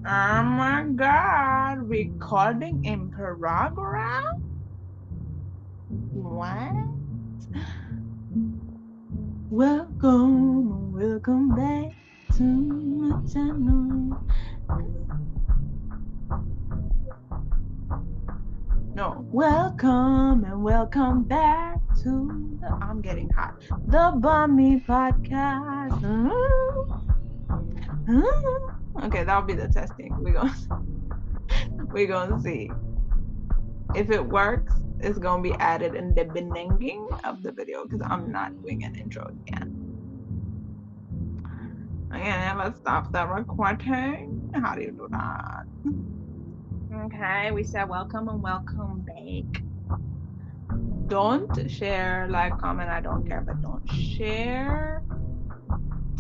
Oh my God, recording in progress? What? Welcome back to my channel. No, welcome back to I'm getting hot. The Bummy Podcast. Okay, that'll be the testing. We're gonna see. If it works, it's gonna be added in the beginning of the video because I'm not doing an intro again. Okay, let's stop the recording. How do you do that? Okay, we said welcome and welcome back. Don't share, like, comment, I don't care, but don't share.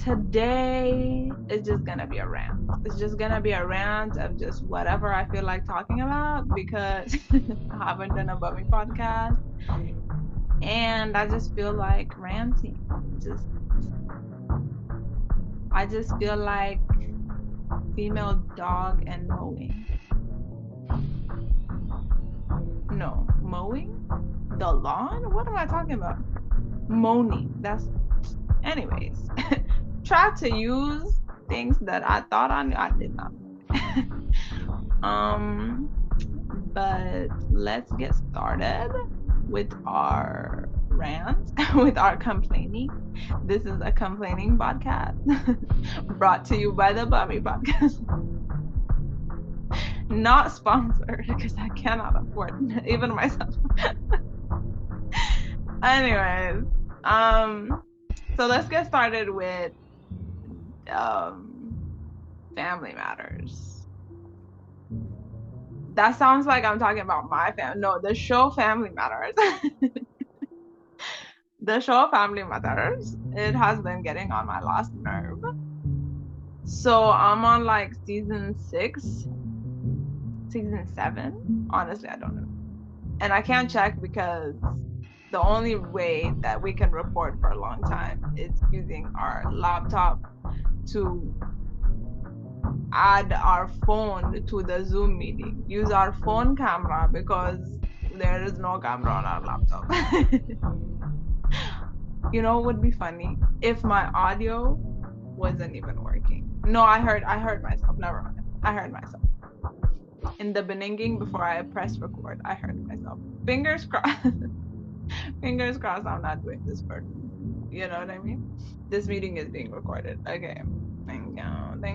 Today is just gonna be a rant. It's just gonna be a rant of just whatever I feel like talking about because I haven't done a Bummy podcast. And I just feel like ranting. I just feel like female dog and mowing. No, mowing? The lawn? What am I talking about? Moaning. Anyways. Try to use things that I thought I knew. I did not. But let's get started with our rant, with our complaining. This is a complaining podcast brought to you by the Bummy Podcast. Not sponsored because I cannot afford it, even myself. Anyways, so let's get started with family matters. That sounds like I'm talking about my family. No, the show Family Matters. The show Family Matters. It has been getting on my last nerve. So I'm on like season 7. Honestly, I don't know. And I can't check because the only way that we can record for a long time is using our laptop to add our phone to the Zoom meeting. Use our phone camera because there is no camera on our laptop. You know what would be funny? If my audio wasn't even working. No, I heard myself. Never mind. I heard myself. In the beginning, before I pressed record, I heard myself. Fingers crossed. Fingers crossed I'm not doing this for, you know what I mean? This meeting is being recorded. Okay. Thank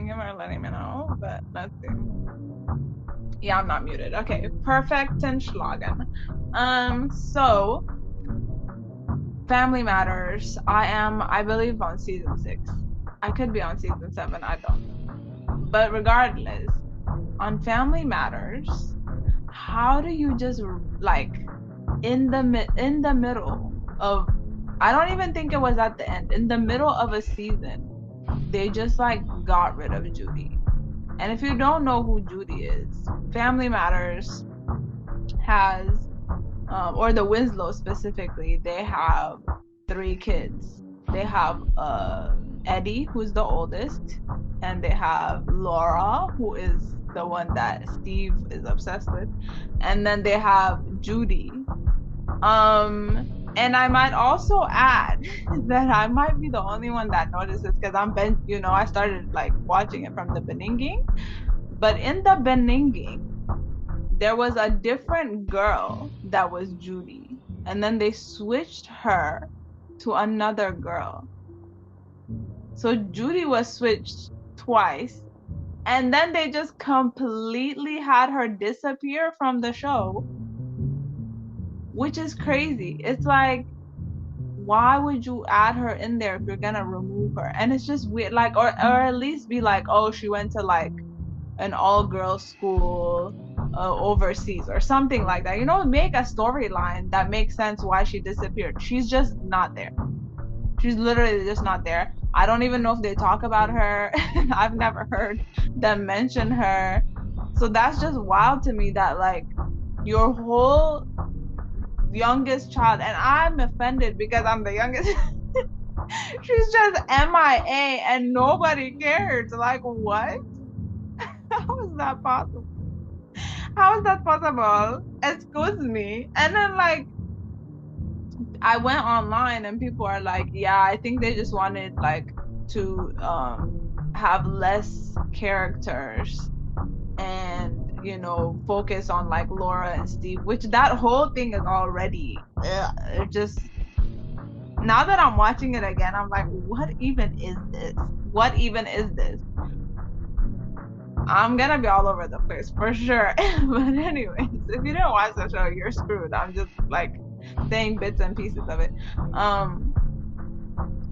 you for letting me know, but let's see. Yeah, I'm not muted. Okay, perfect and schlagen. So Family Matters. I believe on season 6. I could be on season 7, I don't know. But regardless, on Family Matters, how do you just like in the middle of, I don't even think it was at the end, in the middle of a season, they just like got rid of Judy. And if you don't know who Judy is, Family Matters has or the Winslow specifically, they have 3 kids. They have Eddie, who's the oldest, and they have Laura, who is the one that Steve is obsessed with, and then they have Judy. And I might also add that I might be the only one that notices because I started like watching it from the beginning. But in the beginning, there was a different girl that was Judy, and then they switched her to another girl. So Judy was switched twice, and then they just completely had her disappear from the show, which is crazy. It's like, why would you add her in there if you're gonna remove her? And it's just weird, like, or at least be like, oh, she went to like an all-girls school overseas or something like that. Make a storyline that makes sense why she disappeared. She's just not there. She's literally just not there. I don't even know if they talk about her. I've never heard them mention her. So that's just wild to me that like your whole youngest child, and I'm offended because I'm the youngest. She's just MIA and nobody cares. Like, what? How is that possible? How is that possible? Excuse me. And then like I went online and people are like, yeah, I think they just wanted like to have less characters and focus on like Laura and Steve, which that whole thing is already it just now that I'm watching it again, I'm like, what even is this? What even is this? I'm gonna be all over the place for sure. But anyways, if you didn't watch the show, you're screwed. I'm just like saying bits and pieces of it. Um,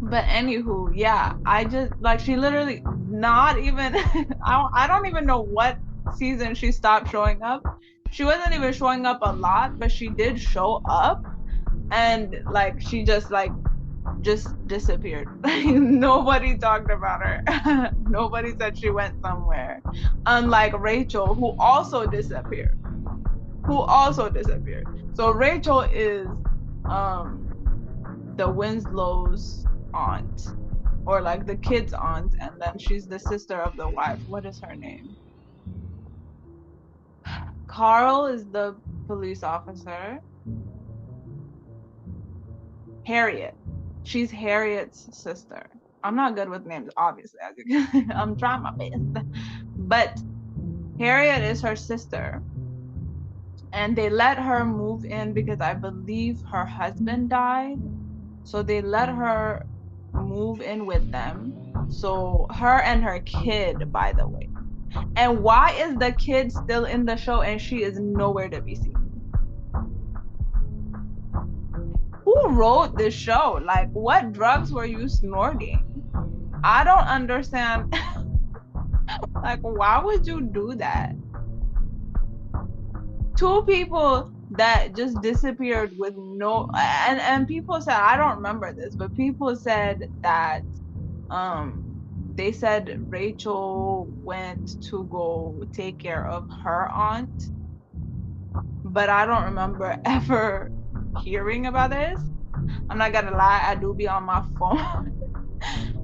but anywho, yeah, I just like she literally not even I don't even know what season she stopped showing up. She wasn't even showing up a lot, but she did show up and like she just disappeared. Like nobody talked about her. Nobody said she went somewhere. Unlike Rachel, who also disappeared. Who also disappeared. So Rachel is the Winslow's aunt, or like the kid's aunt, and then she's the sister of the wife. What is her name? Carl is the police officer. Harriet. She's Harriet's sister. I'm not good with names, obviously, as you can. I'm trying my best. But Harriet is her sister. And they let her move in because I believe her husband died. So they let her move in with them. So her and her kid, by the way. And why is the kid still in the show and she is nowhere to be seen? Who wrote this show? Like, what drugs were you snorting? I don't understand. Like, why would you do that? Two people that just disappeared with no and people said, I don't remember this, but people said that they said Rachel went to go take care of her aunt, but I don't remember ever hearing about this. I'm not gonna lie, I do be on my phone.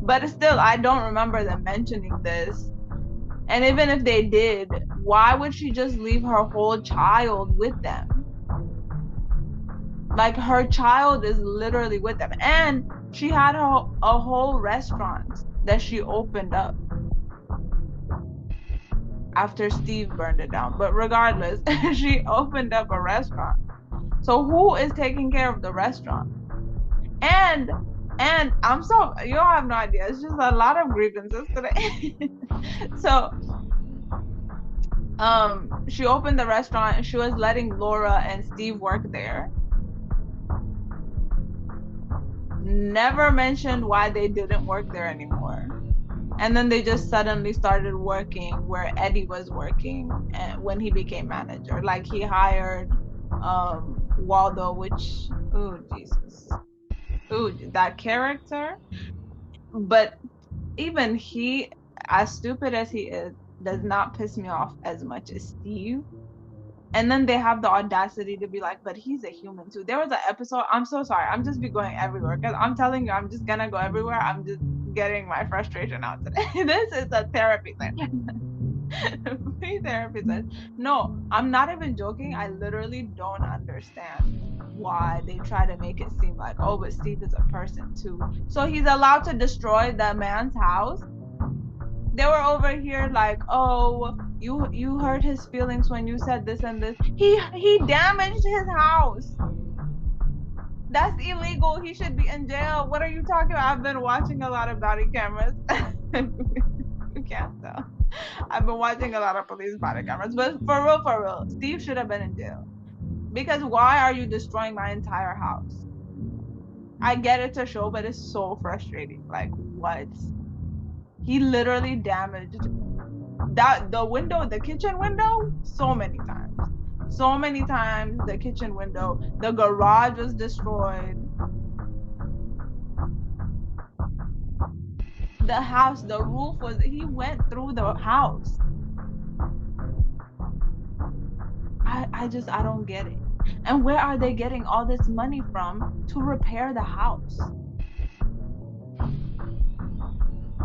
But still, I don't remember them mentioning this. And even if they did, why would she just leave her whole child with them? Like her child is literally with them. And she had a whole restaurant that she opened up after Steve burned it down. But regardless, she opened up a restaurant. So who is taking care of the restaurant? And I'm so you don't have no idea. It's just a lot of grievances today. So she opened the restaurant and she was letting Laura and Steve work there. Never mentioned why they didn't work there anymore. And then they just suddenly started working where Eddie was working when he became manager. Like he hired Waldo, which oh Jesus. Ooh, that character. But even he, as stupid as he is, does not piss me off as much as Steve. And then they have the audacity to be like, but he's a human too. There was an episode, I'm so sorry, I'm just be going everywhere because I'm telling you, I'm just gonna go everywhere. I'm just getting my frustration out today. This is a therapy session. Free therapy session. No, I'm not even joking. I literally don't understand why they try to make it seem like, oh, but Steve is a person too. So he's allowed to destroy the man's house. They were over here like, oh, you hurt his feelings when you said this and this. He damaged his house. That's illegal. He should be in jail. What are you talking about? I've been watching a lot of body cameras. You can't tell. I've been watching a lot of police body cameras. But for real, Steve should have been in jail. Because why are you destroying my entire house? I get it's a show, but it's so frustrating. Like, what? He literally damaged the kitchen window so many times. So many times the kitchen window, the garage was destroyed. The house, the roof he went through the house. I don't get it. And where are they getting all this money from to repair the house?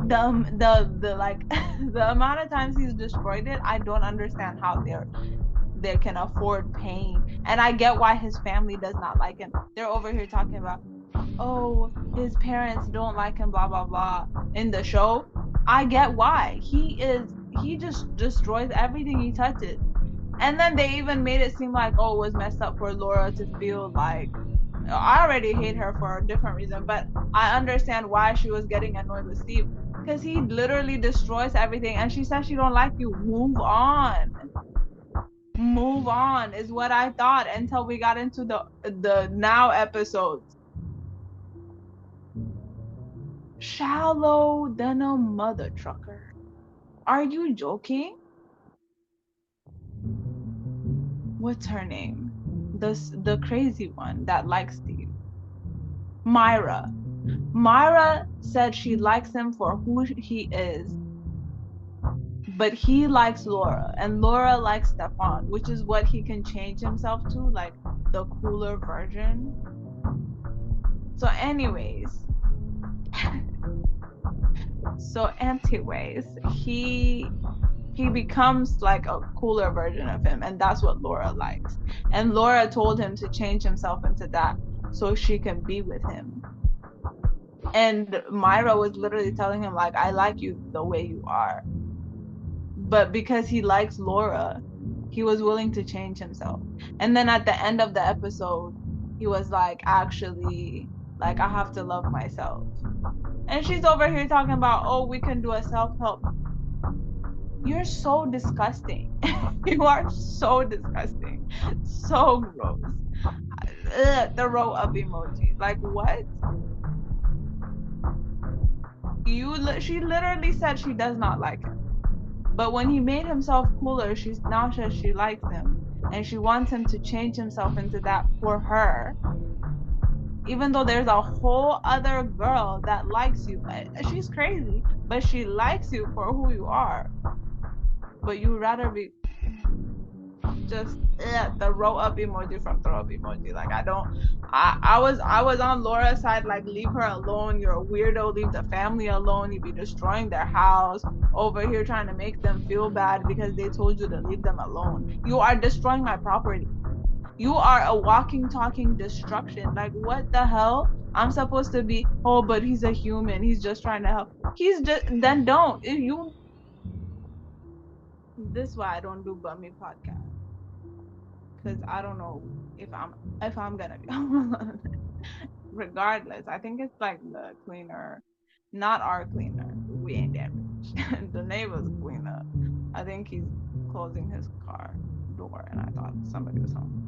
the like the amount of times he's destroyed it, I don't understand how they can afford paying. And I get why his family does not like him. They're over here talking about, oh, his parents don't like him, blah blah blah, in the show. I get why. He just destroys everything he touches. And then they even made it seem like, oh, it was messed up for Laura to feel like, I already hate her for a different reason, but I understand why she was getting annoyed with Steve, because he literally destroys everything. And she says she don't like you. Move on. Move on is what I thought until we got into the now episodes. Shallow than a mother trucker. Are you joking? What's her name? The crazy one that likes Steve. Myra. Myra said she likes him for who he is, but he likes Laura, and Laura likes Stefan, which is what he can change himself to, like the cooler version. So anyways, he becomes like a cooler version of him, and that's what Laura likes. And Laura told him to change himself into that so she can be with him. And Myra was literally telling him, like, I like you the way you are. But because he likes Laura, he was willing to change himself. And then at the end of the episode, he was like, actually, like, I have to love myself. And she's over here talking about, oh, we can do a self-help. You're so disgusting. You are so disgusting. So gross. The roll up emoji. Like, what? She literally said she does not like him. But when he made himself cooler, she now says she likes him. And she wants him to change himself into that for her. Even though there's a whole other girl that likes you. She's crazy, but she likes you for who you are. But you rather be just the roll up emoji from throw up emoji. Like, I was on Laura's side, like, leave her alone. You're a weirdo, leave the family alone. You be destroying their house, over here trying to make them feel bad because they told you to leave them alone. You are destroying my property. You are a walking, talking destruction. Like, what the hell? I'm supposed to be, oh, but he's a human, he's just trying to help. He's just, then don't. If you, this is why I don't do bummy podcasts, because I don't know if I'm gonna be regardless. I think it's like the cleaner, not our cleaner. We ain't that rich. The neighbor's cleaner. I think he's closing his car door, and I thought somebody was home.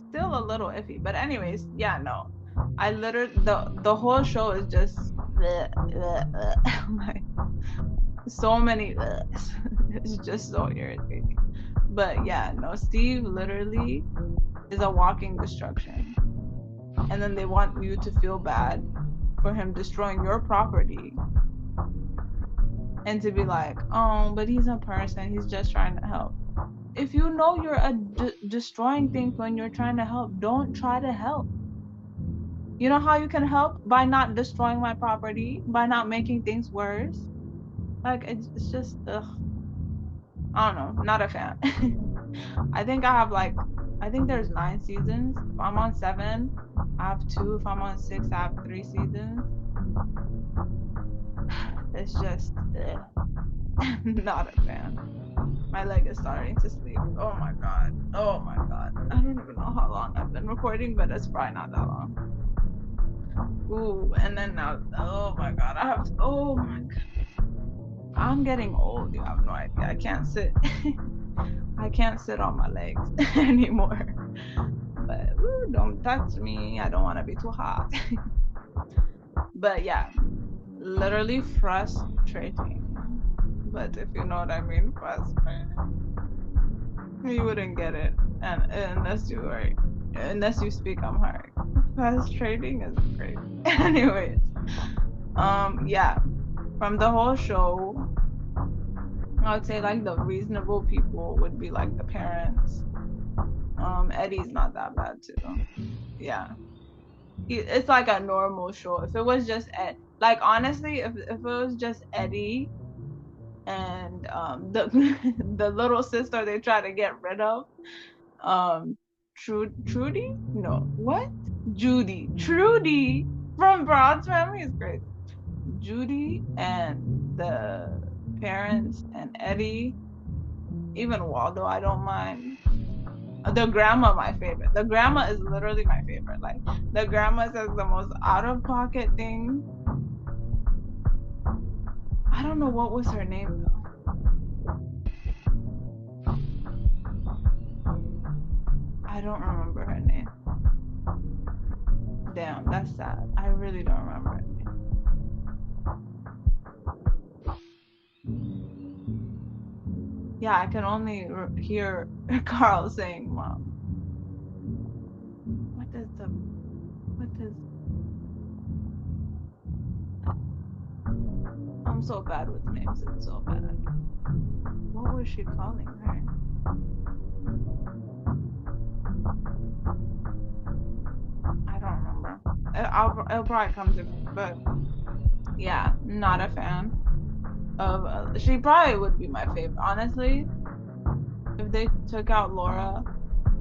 Still a little iffy, but anyways, yeah, no. I literally, the whole show is just like so many. It's just so irritating. But yeah, no, Steve literally is a walking destruction. And then they want you to feel bad for him destroying your property. And to be like, oh, but he's a person, he's just trying to help. If you know you're destroying things when you're trying to help, don't try to help. You know how you can help? By not destroying my property, by not making things worse. Like, it's just, ugh. I don't know, not a fan. I think there's 9 seasons. If I'm on 7, I have 2. If I'm on 6, I have 3 seasons. It's just not a fan. My leg is starting to sleep. Oh my god. Oh my god. I don't even know how long I've been recording, but it's probably not that long. Ooh, and then now, oh my god. Oh my god. I'm getting old. You have no idea. I can't sit. I can't sit on my legs anymore. But ooh, don't touch me. I don't want to be too hot. But yeah, literally frustrating. But if you know what I mean, frustrating. You wouldn't get it, and unless you speak Amharic. Frustrating is great. Anyways, yeah, from the whole show, I would say like the reasonable people would be like the parents. Eddie's not that bad too. Yeah, it's like a normal show. If it was just Ed, Like honestly, if it was just Eddie and the the little sister they try to get rid of, Trudy? No, what? Judy. Trudy from Broad's Family is crazy. Judy and the parents and Eddie, even Waldo, I don't mind. The grandma, my favorite. The grandma is literally my favorite. Like the grandma says the most out of pocket thing. I don't know what was her name though. I don't remember her name. Damn, that's sad. I really don't remember her name. Yeah, I can only hear Carl saying, "Mom." What is? I'm so bad with names. It's so bad. What was she calling her? I don't remember. It'll probably come to me, but yeah, not a fan of. She probably would be my favorite, honestly, if they took out Laura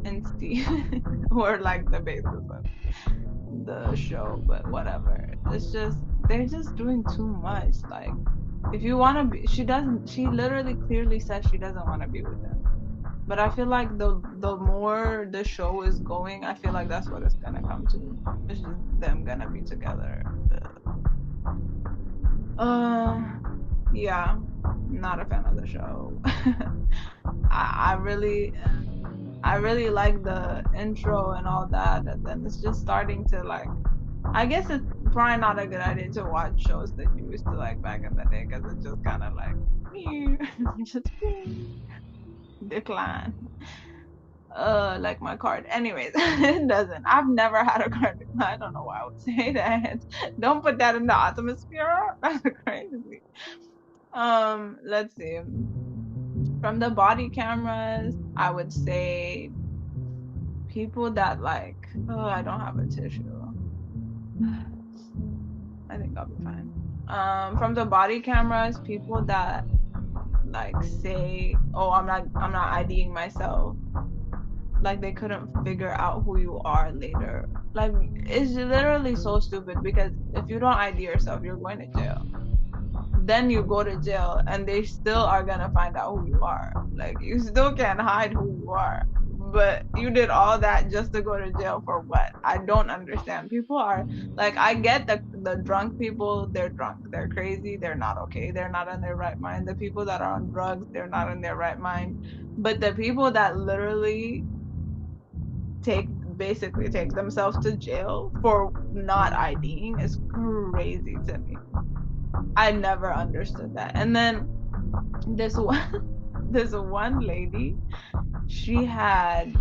and Steve, were like the basis of the show. But whatever. It's just they're just doing too much. Like, if you want to be, she doesn't. She literally clearly says she doesn't want to be with him. But I feel like the more the show is going, I feel like that's what it's gonna come to. It's just them gonna be together. Yeah, not a fan of the show. I really like the intro and all that, and then it's just starting to like. I guess it's probably not a good idea to watch shows that you used to like back in the day because it's just kind of like just decline. Like my card. Anyways, it doesn't. I've never had a card decline. I don't know why I would say that. Don't put that in the atmosphere. That's crazy. Let's see. From the body cameras, I would say people that like, oh, I don't have a tissue. I think I'll be fine. From the body cameras, people that like say, oh, I'm not IDing myself. Like they couldn't figure out who you are later. Like it's literally so stupid because if you don't ID yourself, you're going to jail. Then you go to jail and they still are gonna find out who you are. Like you still can't hide who you are. But you did all that just to go to jail for what? I don't understand. People are like, I get the drunk people, they're drunk, they're crazy, they're not okay, they're not in their right mind. The people that are on drugs, they're not in their right mind. But the people that literally basically take themselves to jail for not IDing is crazy to me. I never understood that. And then this one this one lady, she had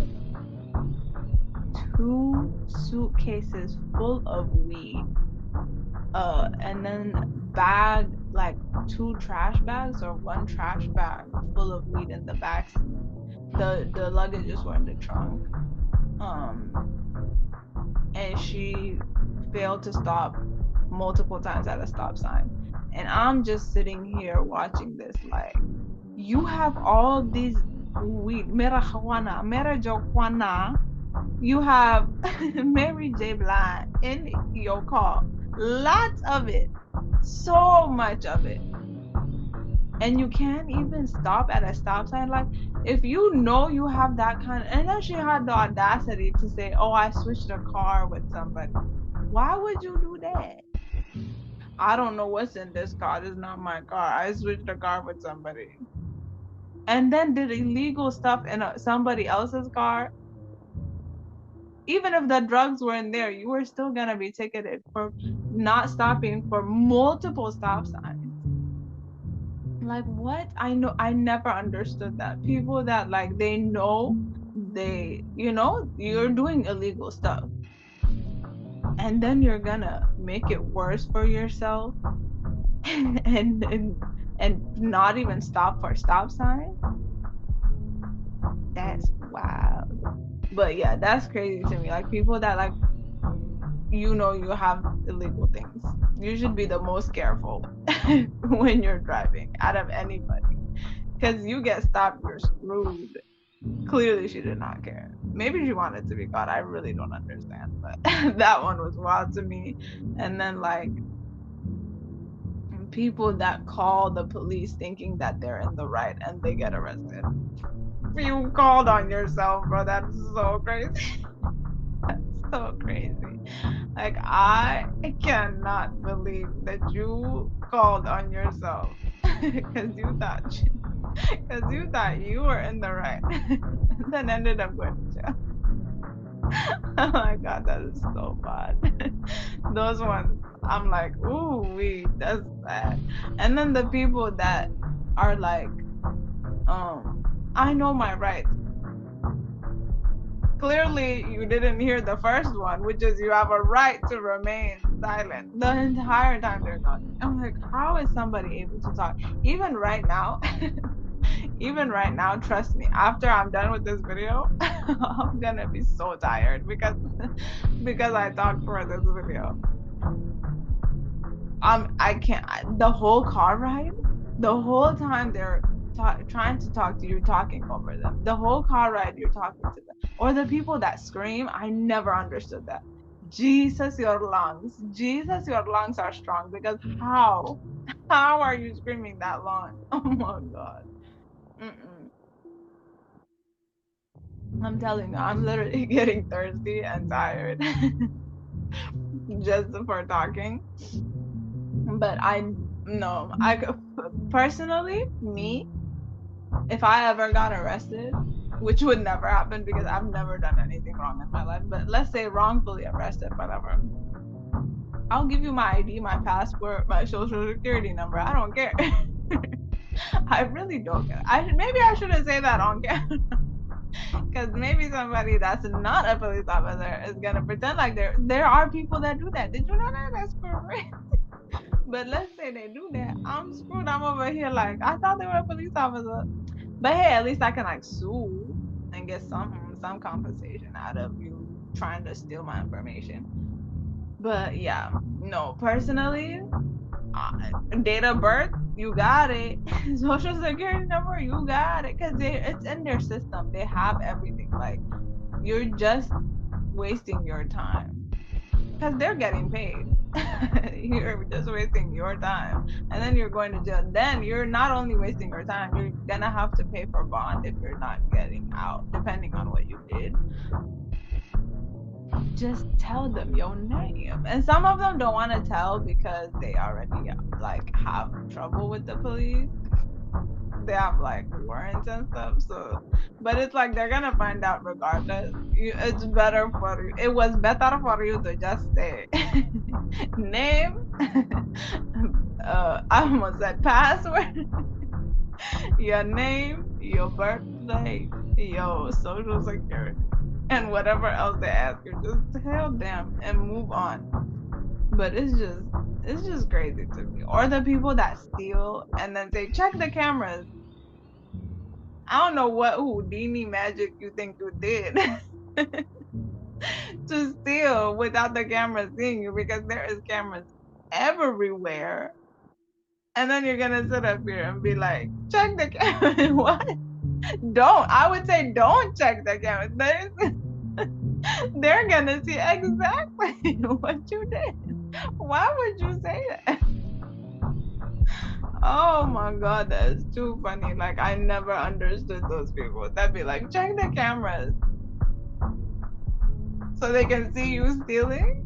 2 suitcases full of weed. And then like 2 trash bags or 1 trash bag full of weed in the backseat. The luggages were in the trunk. And she failed to stop multiple times at a stop sign. And I'm just sitting here watching this like, you have all these weed, marijuana, marijuana. You have Mary J. Blige in your car. Lots of it. So much of it. And you can't even stop at a stop sign. Like, if you know you have that kind of, and then she had the audacity to say, oh, I switched a car with somebody. Why would you do that? I don't know what's in this car. This is not my car. I switched a car with somebody. And then did illegal stuff in somebody else's car. Even if the drugs were in there, you were still gonna be ticketed for not stopping for multiple stop signs. Like, what? I never understood that. People that like they know you're doing illegal stuff, and then you're gonna make it worse for yourself and not even stop for stop signs. That's wild. But yeah, that's crazy to me. Like people that like you have illegal things You should be the most careful when you're driving out of anybody. Because you get stopped, you're screwed. Clearly, she did not care. Maybe she wanted to be caught. I really don't understand. But that one was wild to me. And then, like, people that call the police thinking that they're in the right and they get arrested. You called on yourself, bro. That's so crazy. That's so crazy. Like, I cannot believe that you called on yourself because you thought you were in the right, and then ended up going to jail. Oh my God, that is so bad. Those ones, I'm like, ooh, that's bad. And then the people that are like, I know my rights. Clearly, you didn't hear the first one, which is you have a right to remain silent the entire time they're talking. I'm like, how is somebody able to talk? Even right now, trust me, after I'm done with this video, I'm gonna be so tired because I talked for this video. I can't. The whole car ride, the whole time they're trying to talk to you, talking over them. The whole car ride, you're talking to them. Or the people that scream, I never understood that. Jesus, your lungs are strong because how are you screaming that long? Oh my God. Mm-mm. I'm telling you, I'm literally getting thirsty and tired just for talking. But no, personally, me, if I ever got arrested, which would never happen because I've never done anything wrong in my life, but let's say wrongfully arrested, whatever, I'll give you my ID, my passport, my social security number. I don't care. I really don't care. Maybe I shouldn't say that on camera because maybe somebody that's not a police officer is gonna pretend like there are people that do that. Did you know that? That's crazy. But let's say they do that. I'm screwed. I'm over here like I thought they were a police officer. But hey, at least I can like sue and get some compensation out of you trying to steal my information. But yeah, no, personally, date of birth, you got it. Social security number, you got it. Because it's in their system. They have everything. Like, you're just wasting your time. Because they're getting paid. You're just wasting your time. And then you're going to jail. Then you're not only wasting your time, you're going to have to pay for bond if you're not getting out, depending on what you did. Just tell them your name. And some of them don't want to tell because they already like have trouble with the police. They have like warrants and stuff. So, but it's like they're gonna find out regardless. It's better for you. It was better for you to just say name. I almost said password. Your name, your birthday, your social security, and whatever else they ask you, just tell them and move on. But it's just crazy to me. Or the people that steal and then say, check the cameras. I don't know what Houdini magic you think you did to steal without the cameras seeing you, because there is cameras everywhere. And then you're gonna sit up here and be like, check the camera. What? I would say don't check the cameras. They're gonna see exactly what you did. Why would you say that? Oh my God, that's too funny. Like, I never understood those people. That'd be like, check the cameras so they can see you stealing.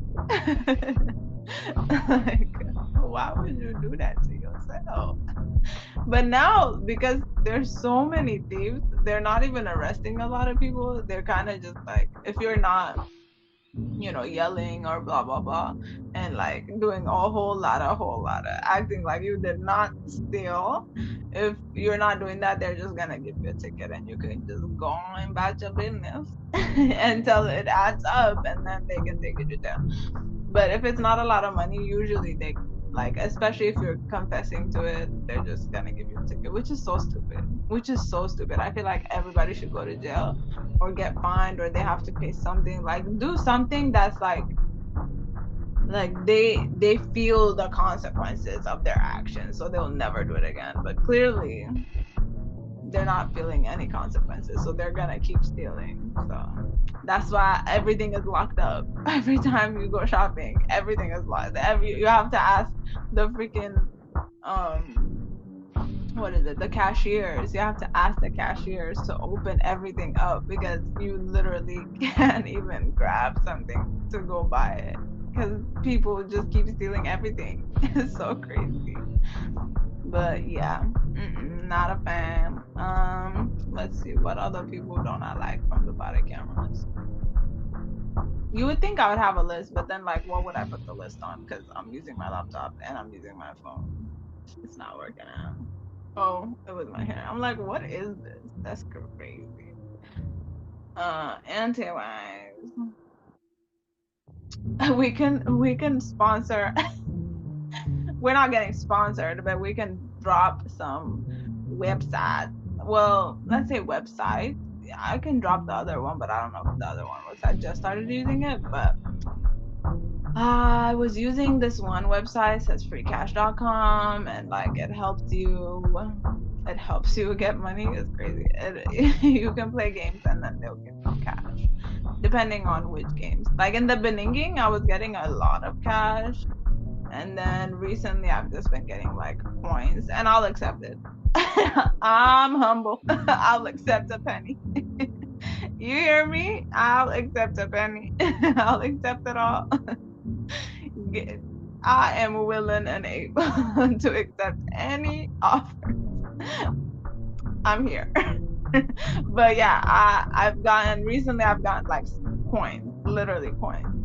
Like, why would you do that to yourself? But now, because there's so many thieves, they're not even arresting a lot of people. They're kind of just like, if you're not, yelling or blah blah blah, and like doing a whole lot of acting like you did not steal. If you're not doing that, they're just gonna give you a ticket, and you can just go on about your business until it adds up, and then they can take you to jail. But if it's not a lot of money, usually they, like, especially if you're confessing to it, they're just gonna give you a ticket, which is so stupid. I feel like everybody should go to jail or get fined, or they have to pay something, like do something that's like like they feel the consequences of their actions, so they'll never do it again. But clearly they're not feeling any consequences, so they're gonna keep stealing. So that's why everything is locked up. Every time you go shopping, everything is locked. You have to ask the freaking um what is it, the cashiers. You have to ask the cashiers to open everything up because you literally can't even grab something to go buy it because people just keep stealing everything. It's so crazy. But yeah, not a fan. Let's see, what other people don't I like from the body cameras? You would think I would have a list, but then like, what would I put the list on? Because I'm using my laptop and I'm using my phone. It's not working out. Oh, it was my hair. I'm like, what is this? That's crazy. Anti-wise. We can sponsor. We're not getting sponsored, but we can drop some websites. Well, let's say websites. I can drop the other one, but I don't know if the other one was. I just started using it, but I was using this one website, says freecash.com, and like it helps you get money. It's crazy. You can play games and then they'll give you cash, depending on which games. Like in the beginning, I was getting a lot of cash, and then recently I've just been getting like coins, and I'll accept it. I'm humble. I'll accept a penny. You hear me? I'll accept a penny. I'll accept it all. I am willing and able to accept any offer. I'm here. But yeah, I've gotten like coins, literally coins.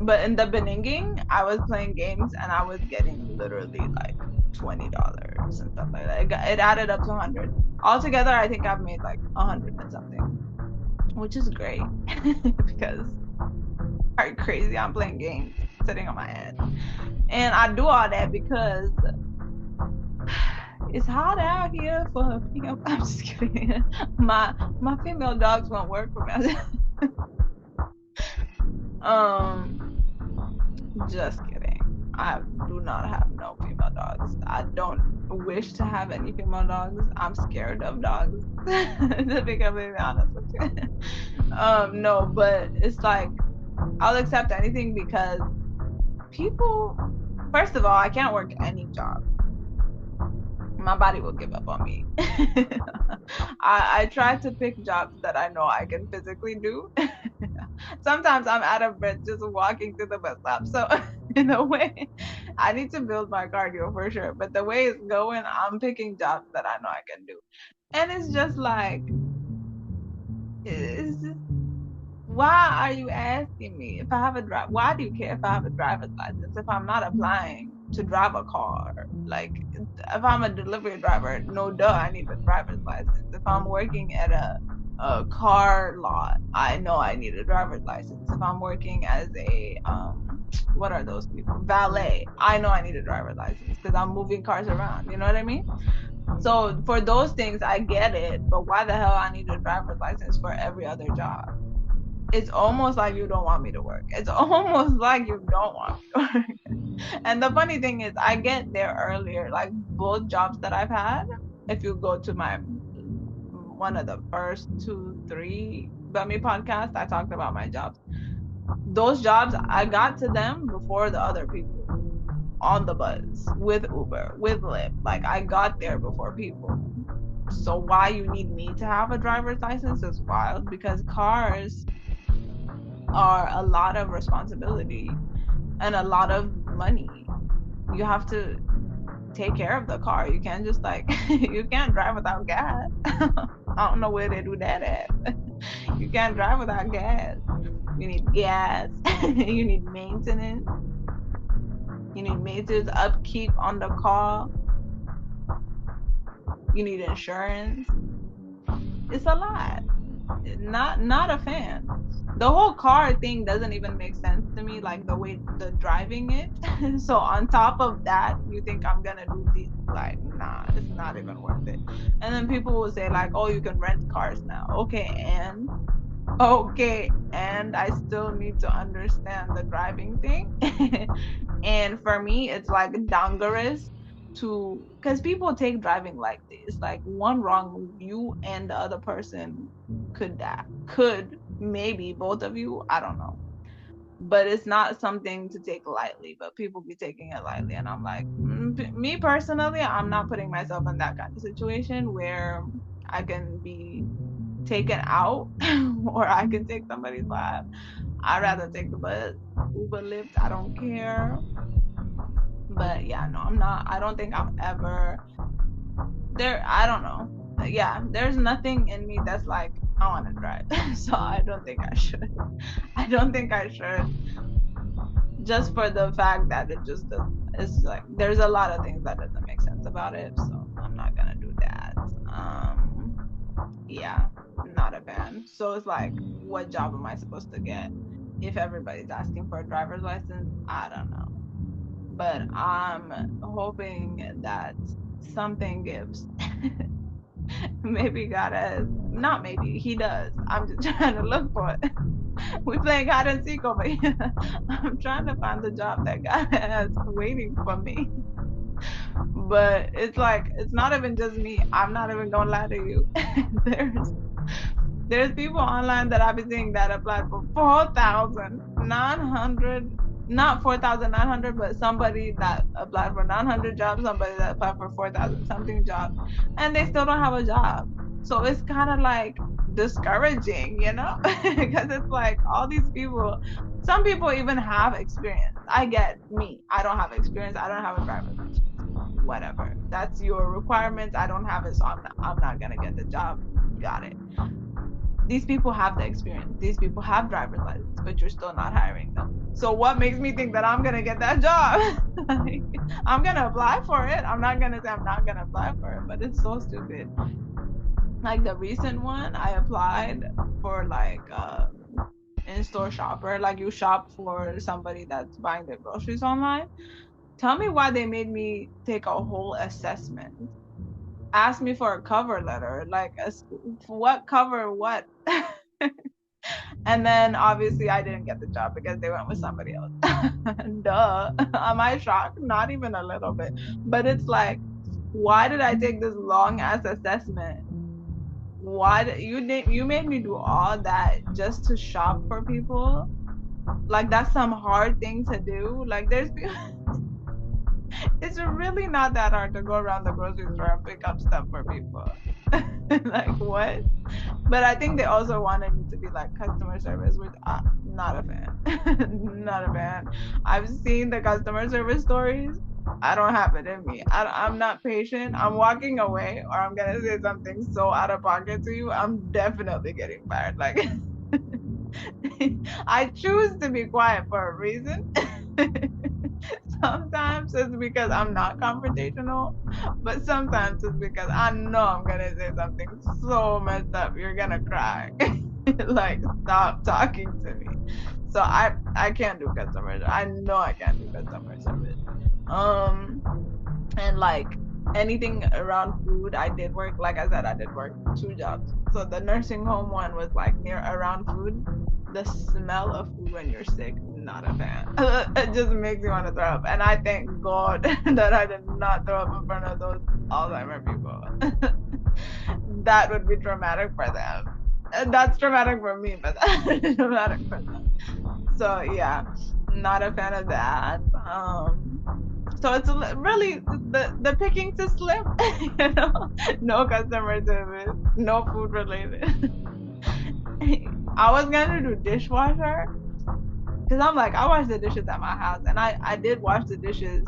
But in the beginning, I was playing games and I was getting literally like $20 and stuff like that. It added up to 100. Altogether, I think I've made like 100 and something, which is great because are you crazy? I'm playing games, sitting on my head, and I do all that because it's hot out here for female. I'm just kidding. My female dogs won't work for me. um, just kidding. I do not have no female dogs. I don't wish to have any female dogs. I'm scared of dogs. To be completely honest with you. No, but it's like I'll accept anything because people. First of all, I can't work any job. My body will give up on me. I try to pick jobs that I know I can physically do. Sometimes I'm out of breath just walking to the bus stop. So in a way, I need to build my cardio for sure. But the way it's going, I'm picking jobs that I know I can do. And it's just like, it's just, why are you asking me if I have a drive? Why do you care if I have a driver's license if I'm not applying to drive a car? Like, if I'm a delivery driver, no duh, I need a driver's license. If I'm working at a car lot, I know I need a driver's license. If I'm working as a what are those people? Valet, I know I need a driver's license because I'm moving cars around. You know what I mean? So for those things, I get it, but why the hell I need a driver's license for every other job? It's almost like you don't want me to work. It's almost like you don't want me to work. And the funny thing is, I get there earlier. Like both jobs that I've had, if you go to my one of the first 2, 3 Bummy podcasts, I talked about my jobs. Those jobs, I got to them before the other people on the bus with Uber, with Lyft. Like I got there before people. So why you need me to have a driver's license is wild because cars are a lot of responsibility and a lot of money. You have to take care of the car. You can't just like you can't drive without gas. I don't know where they do that at. You can't drive without gas. You need gas. You need maintenance. You need maintenance, upkeep on the car. You need insurance. It's a lot. Not a fan. The whole car thing doesn't even make sense to me, like the way the driving it. So on top of that, you think I'm gonna do these? Like, nah, it's not even worth it. And then people will say like, oh, you can rent cars now. Okay, and Okay, and I still need to understand the driving thing. And for me, it's like dangerous to, because people take driving like this. Like one wrong move, you and the other person could die. Could, maybe both of you, I don't know. But it's not something to take lightly, but people be taking it lightly. And I'm like, me personally, I'm not putting myself in that kind of situation where I can be taken out or I can take somebody's life. I'd rather take the bus, Uber, Lyft, I don't care. But yeah, no, I'm not. I don't think I'm ever there. I don't know. Yeah, there's nothing in me that's like, I want to drive. So I don't think I should. I don't think I should, just for the fact that it just does. It's like there's a lot of things that doesn't make sense about it. So I'm not gonna do that. Yeah, not a fan. So it's like, what job am I supposed to get if everybody's asking for a driver's license? I don't know. But I'm hoping that something gives. Maybe God has, not maybe, he does. I'm just trying to look for it. We playing hide and seek over here. I'm trying to find the job that God has waiting for me. But it's like, it's not even just me. I'm not even gonna lie to you. there's there's people online that I've been seeing that applied for 4,900, not 4,900, but somebody that applied for 900 jobs, somebody that applied for 4,000 something jobs, and they still don't have a job. So it's kind of like discouraging, because it's like all these people, some people even have experience. I get me. I don't have experience. I don't have a driver's license. Whatever. That's your requirements. I don't have it, so I'm not gonna get the job. Got it. These people have the experience. These people have driver's license, but you're still not hiring them. So what makes me think that I'm gonna get that job? Like, I'm gonna apply for it. I'm not gonna say I'm not gonna apply for it, but it's so stupid. Like the recent one, I applied for like in-store shopper. Like you shop for somebody that's buying their groceries online. Tell me why they made me take a whole assessment. Ask me for a cover letter, like what cover what. And then obviously I didn't get the job because they went with somebody else. Duh. Am I shocked? Not even a little bit. But it's like, why did I take this long ass assessment? Why did you made me do all that just to shop for people? Like that's some hard thing to do. Like it's really not that hard to go around the grocery store and pick up stuff for people. Like what? But I think they also wanted me to be like customer service, which I'm not a fan. Not a fan. I've seen the customer service stories. I don't have it in me. I'm not patient. I'm walking away, or I'm gonna say something so out of pocket to you. I'm definitely getting fired. Like I choose to be quiet for a reason. Sometimes it's because I'm not confrontational, but sometimes it's because I know I'm gonna say something so messed up. You're gonna cry. Like stop talking to me. So I can't do customer. I know I can't do customer service. And like anything around food, I did work. Like I said, I did work two jobs. So the nursing home one was like near around food. The smell of food when you're sick, not a fan. It just makes me want to throw up. And I thank God that I did not throw up in front of those Alzheimer people. That would be traumatic for them. And that's traumatic for me, but that's traumatic for them. So yeah, not a fan of that. So it's really the pickings is slim, no customer service, no food related. I was gonna do dishwasher because I'm like, I wash the dishes at my house, and I did wash the dishes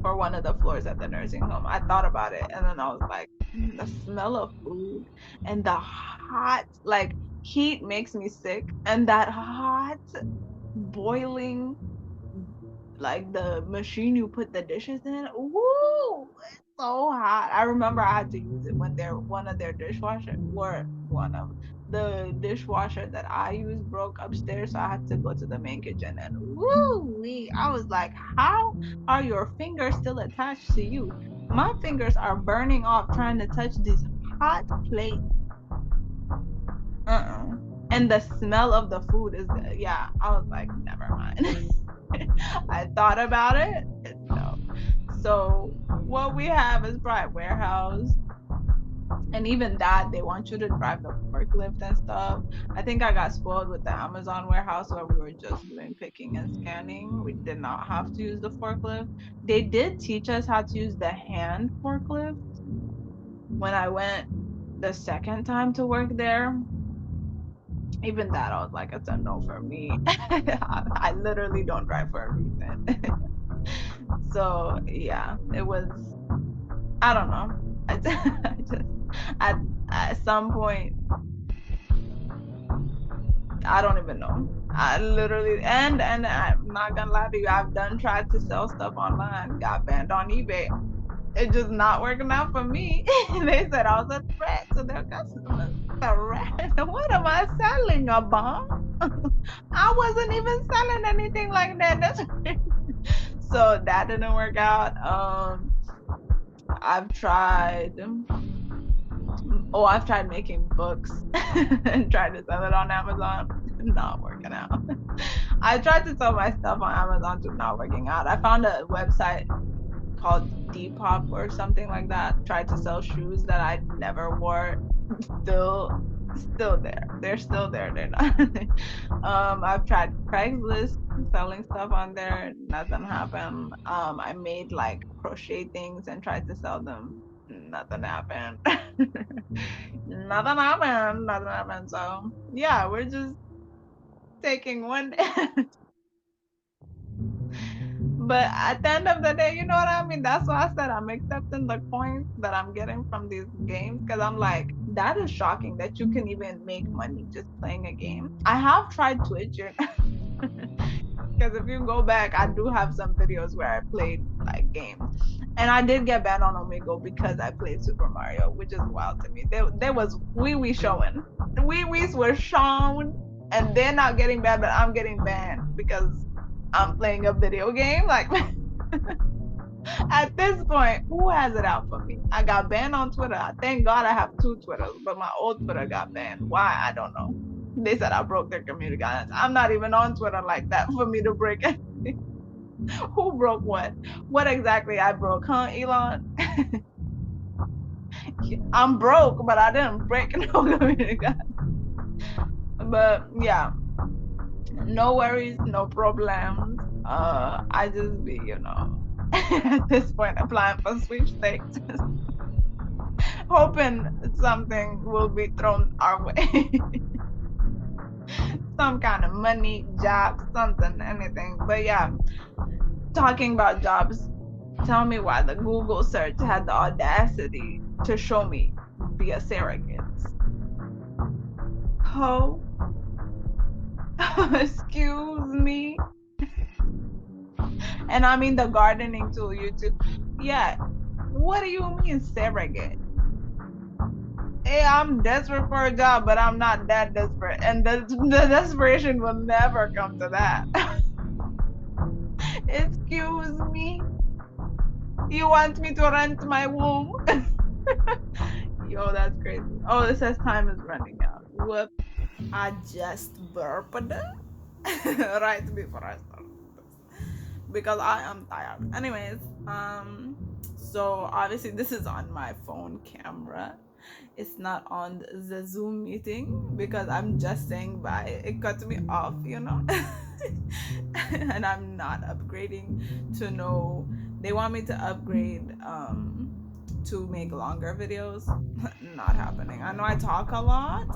for one of the floors at the nursing home. I thought about it, and then I was like, the smell of food and the hot, like heat makes me sick, and that hot boiling, like the machine you put the dishes in, woo, it's so hot. I remember I had to use it when one of their dishwasher, or one of the dishwasher that I use broke upstairs, so I had to go to the main kitchen, and woo, I was like, how are your fingers still attached to you? My fingers are burning off trying to touch these hot plates. And the smell of the food is, yeah, I was like, never mind. I thought about it. No. So what we have is private warehouse. And even that, they want you to drive the forklift and stuff. I think I got spoiled with the Amazon warehouse where we were just doing picking and scanning. We did not have to use the forklift. They did teach us how to use the hand forklift when I went the second time to work there. Even that, I was like, it's a no for me. I literally don't drive for a reason. So yeah, it was, I don't know. I just at some point, I don't even know. I literally, and I'm not gonna lie to you, I've done tried to sell stuff online, got banned on eBay. It's just not working out for me. They said I was a threat to their customers. Threat? What am I selling? A bomb? I wasn't even selling anything like that. So that didn't work out. I've tried. Oh, I've tried making books and tried to sell it on Amazon. Not working out. I tried to sell my stuff on Amazon too, not working out. I found a website called Depop or something like that. Tried to sell shoes that I never wore. Still there. They're still there. They're not. I've tried Craigslist selling stuff on there. Nothing happened. I made like crochet things and tried to sell them. Nothing happened. Nothing happened. Nothing happened. So yeah, we're just taking one day. But at the end of the day, you know what I mean? That's why I said I'm accepting the coins that I'm getting from these games because I'm like, that is shocking that you can even make money just playing a game. I have tried Twitch because if you go back, I do have some videos where I played like games. And I did get banned on Omegle because I played Super Mario, which is wild to me. There was wee showing. Wee-wees were shown and they're not getting banned, but I'm getting banned because I'm playing a video game. Like at this point, who has it out for me? I got banned on Twitter. Thank God I have two Twitters, but my old Twitter got banned. Why? I don't know. They said I broke their community guidelines. I'm not even on Twitter like that for me to break it. Who broke what? What exactly I broke, huh, Elon? I'm broke, but I didn't break no community guidelines. But yeah, no worries, no problems. I just be, at this point applying for sweepstakes, hoping something will be thrown our way. Some kind of money, job, something, anything. But yeah, talking about jobs, tell me why the Google search had the audacity to show me be a surrogate. Oh, excuse me. And I mean the gardening tool, YouTube. Yeah, what do you mean surrogate? Hey, I'm desperate for a job, but I'm not that desperate. And the desperation will never come to that. Excuse me. You want me to rent my womb? Yo, that's crazy. Oh, it says time is running out. Whoop. I just burped right before I started because I am tired. Anyways, so obviously this is on my phone camera. It's not on the Zoom meeting because I'm just saying bye. It cut me off, and I'm not upgrading to know. They want me to upgrade to make longer videos. Not happening. I know I talk a lot,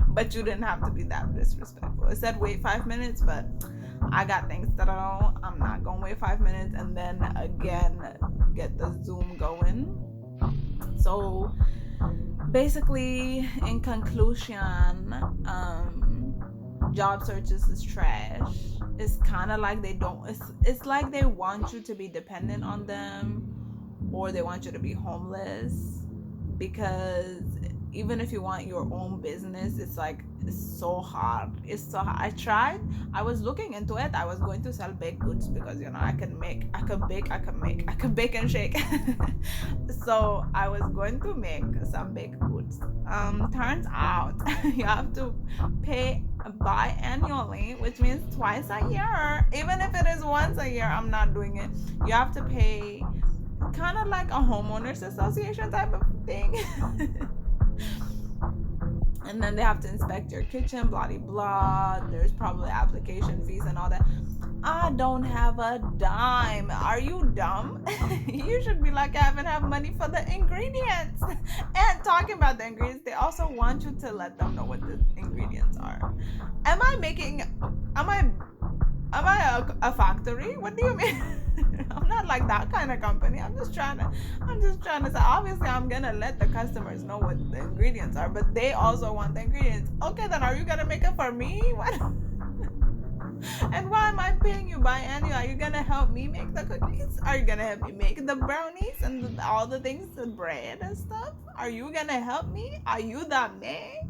but you didn't have to be that disrespectful. It said wait 5 minutes, but I got things to do. I'm not gonna wait 5 minutes and then again get the Zoom going. So basically, in conclusion, job searches is trash. It's kind of like it's like they want you to be dependent on them, or they want you to be homeless, because even if you want your own business, it's like is so hard. It's so hard. I was looking into it. I was going to sell baked goods because I can bake and shake. So I was going to make some baked goods. Turns out you have to pay biannually, which means twice a year. Even if it is once a year, I'm not doing it. You have to pay kind of like a homeowners association type of thing. And then they have to inspect your kitchen, blah blah blah. There's probably application fees and all that. I don't have a dime. Are you dumb? You should be like, I even have money for the ingredients. And talking about the ingredients, they also want you to let them know what the ingredients are. Am I a factory? What do you mean? I'm not like that kind of company. I'm just trying to say, obviously I'm gonna let the customers know what the ingredients are, but they also want the ingredients. Okay, then are you gonna make it for me? What? And why am I paying you biannual? Are you gonna help me make the cookies? Are you gonna help me make the brownies and all the things, the bread and stuff? Are you gonna help me? Ayúdame.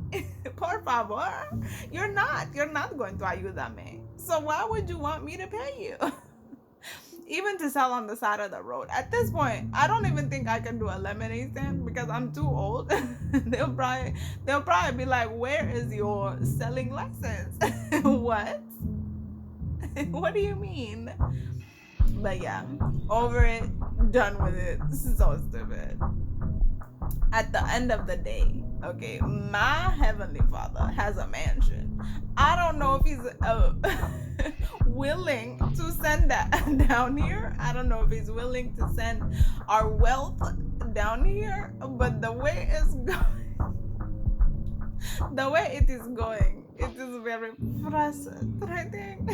Por favor. You're not going to ayúdame. So why would you want me to pay you? Even to sell on the side of the road. At this point, I don't even think I can do a lemonade stand because I'm too old. They'll probably be like, "Where is your selling license?" What? What do you mean? But yeah, over it, done with it. This is so stupid. At the end of the day, okay, my heavenly Father has a mansion. I don't know if he's willing to send that down here. I don't know if he's willing to send our wealth down here, but the way it is going, it is very frustrating.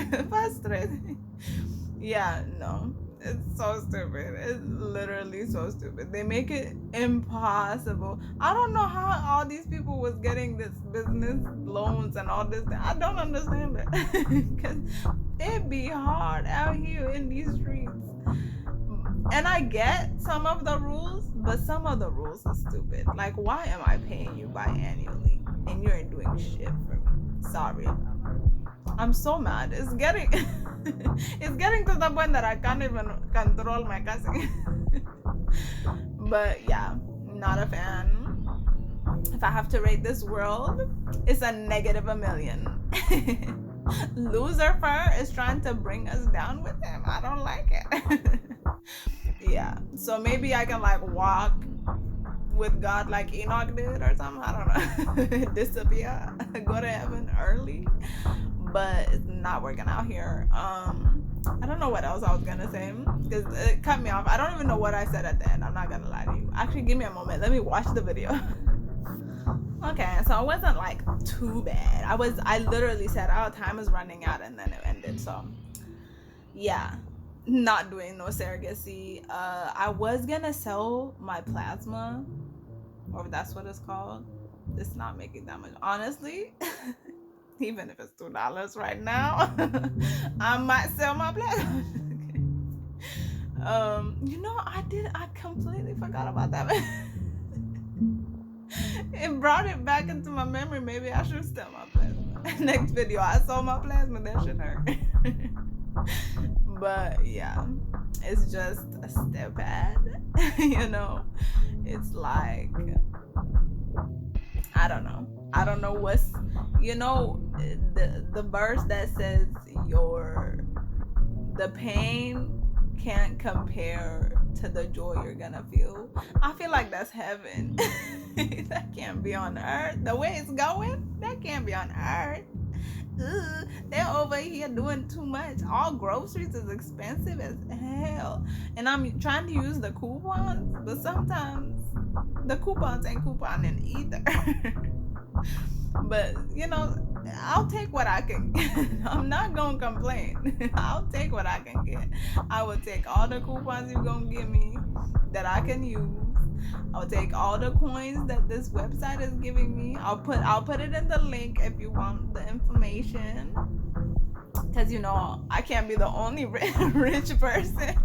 Yeah, no. It's so stupid. It's literally so stupid. They make it impossible. I don't know how all these people was getting this business loans and all this. I don't understand it. Because it be hard out here in these streets. And I get some of the rules, but some of the rules are stupid. Like, why am I paying you biannually and you ain't doing shit for me? Sorry about that. I'm so mad. It's getting to the point that I can't even control my cussing. But yeah, not a fan. If I have to rate this world, it's a -1,000,000. Lucifer is trying to bring us down with him. I don't like it. Yeah, so maybe I can like walk with God like Enoch did or something. I don't know. Disappear, go to heaven early. But it's not working out here. I don't know what else I was gonna say because it cut me off. I don't even know what I said at the end. I'm not gonna lie to you. Actually, give me a moment. Let me watch the video. Okay, so it wasn't like too bad. I literally said, "Oh, time is running out," and then it ended. So yeah, not doing no surrogacy. I was gonna sell my plasma, or that's what it's called. It's not making that much, honestly. Even if it's $2 right now, I might sell my plasma. I completely forgot about that. It brought it back into my memory. Maybe I should sell my plasma. Next video, I sold my plasma. That should hurt. But yeah, it's just a step bad. It's like, I don't know what's, the verse that says the pain can't compare to the joy you're gonna feel. I feel like that's heaven. That can't be on earth. The way it's going, that can't be on earth. Ugh, they're over here doing too much. All groceries is expensive as hell. And I'm trying to use the coupons, but sometimes the coupons ain't couponing either. But I'll take what I can get. I'm not gonna complain. I'll take what I can get. I will take all the coupons you're gonna give me that I can use. I'll take all the coins that this website is giving me. I'll put it in the link if you want the information. Because I can't be the only rich person.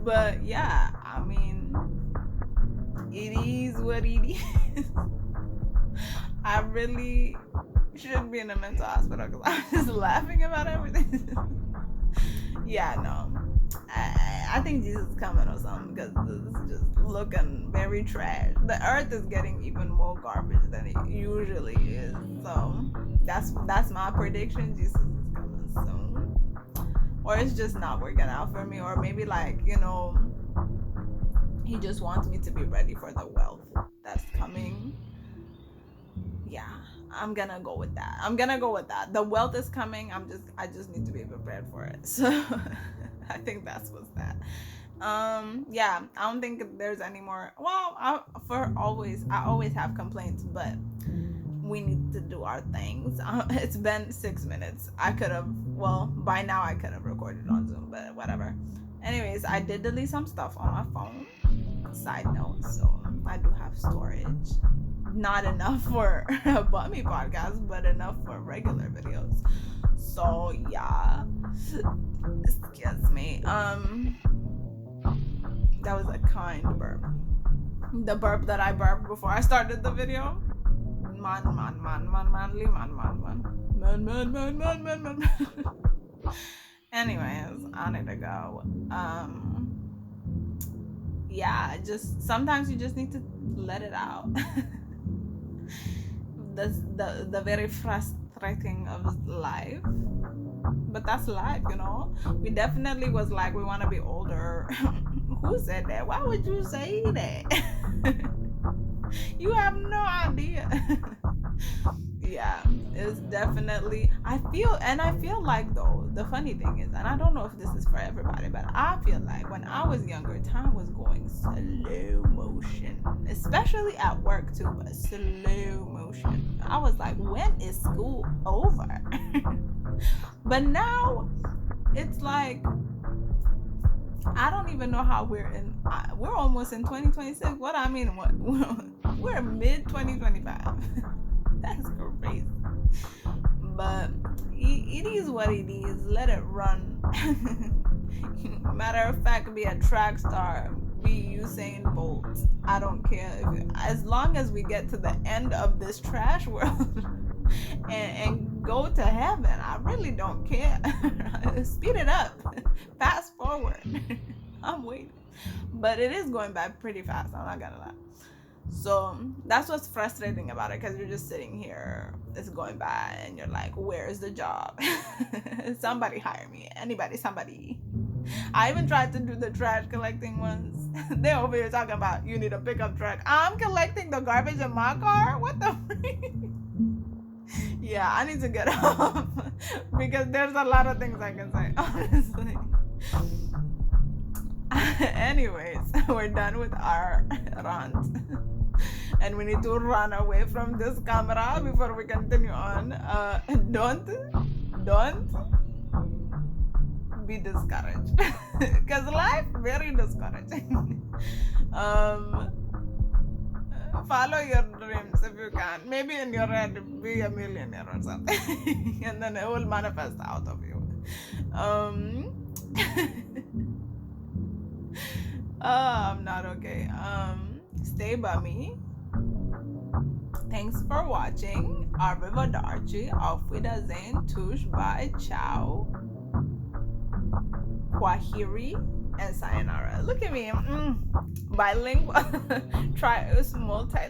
But yeah, I mean, it is what it is. I really should be in a mental hospital because I'm just laughing about everything. Yeah, no. I think Jesus is coming or something because this is just looking very trash. The earth is getting even more garbage than it usually is. So that's my prediction. Jesus is coming soon. Or it's just not working out for me. Or maybe like, he just wants me to be ready for the wealth that's coming. Yeah, I'm gonna go with that. The wealth is coming. I just need to be prepared for it. So I think that's what's that. Yeah, I don't think there's any more. Well, I always have complaints, but we need to do our things. It's been 6 minutes. By now I could have recorded on Zoom, but whatever. Anyways, I did delete some stuff on my phone. Side note, so I do have storage. Not enough for a bummy podcast, but enough for regular videos. So yeah, excuse me. That was a kind burp. The burp that I burped before I started the video. Man. Anyways, I need to go. Yeah, just sometimes you just need to let it out. That's the very frustrating of life, but that's life. We definitely was like we want to be older. Who said that? Why would you say that? You have no idea. Yeah, it's definitely I feel like, though, the funny thing is, and I don't know if this is for everybody, but I feel like when I was younger, time was going slow motion, especially at work too, but slow motion. I was like, when is school over? But now it's like I don't even know how we're almost in 2026. What I mean, we're mid 2025. That's crazy. But it is what it is. Let it run. Matter of fact, be a track star, be Usain Bolt. I don't care as long as we get to the end of this trash world and go to heaven. I really don't care. Speed it up. Fast forward. I'm waiting. But it is going by pretty fast. I'm not gonna lie. So that's what's frustrating about it, because you're just sitting here, it's going by, and you're like, where's the job? Somebody hire me. Anybody, somebody. I even tried to do the trash collecting ones. They're over here talking about you need a pickup truck. I'm collecting the garbage in my car? What the freak? Yeah, I need to get off because there's a lot of things I can say, honestly. Anyways, we're done with our rant. And we need to run away from this camera before we continue on. Don't be discouraged. Because life very discouraging. Follow your dreams if you can. Maybe in your head, be a millionaire or something. And then it will manifest out of you. I'm not okay. Stay bummy. Thanks for watching. Arrivederci. Auf Wiedersehen. Tush. Bye. Ciao. Kwaheri. And sayonara. Look at me. Bilingual. Try us multi.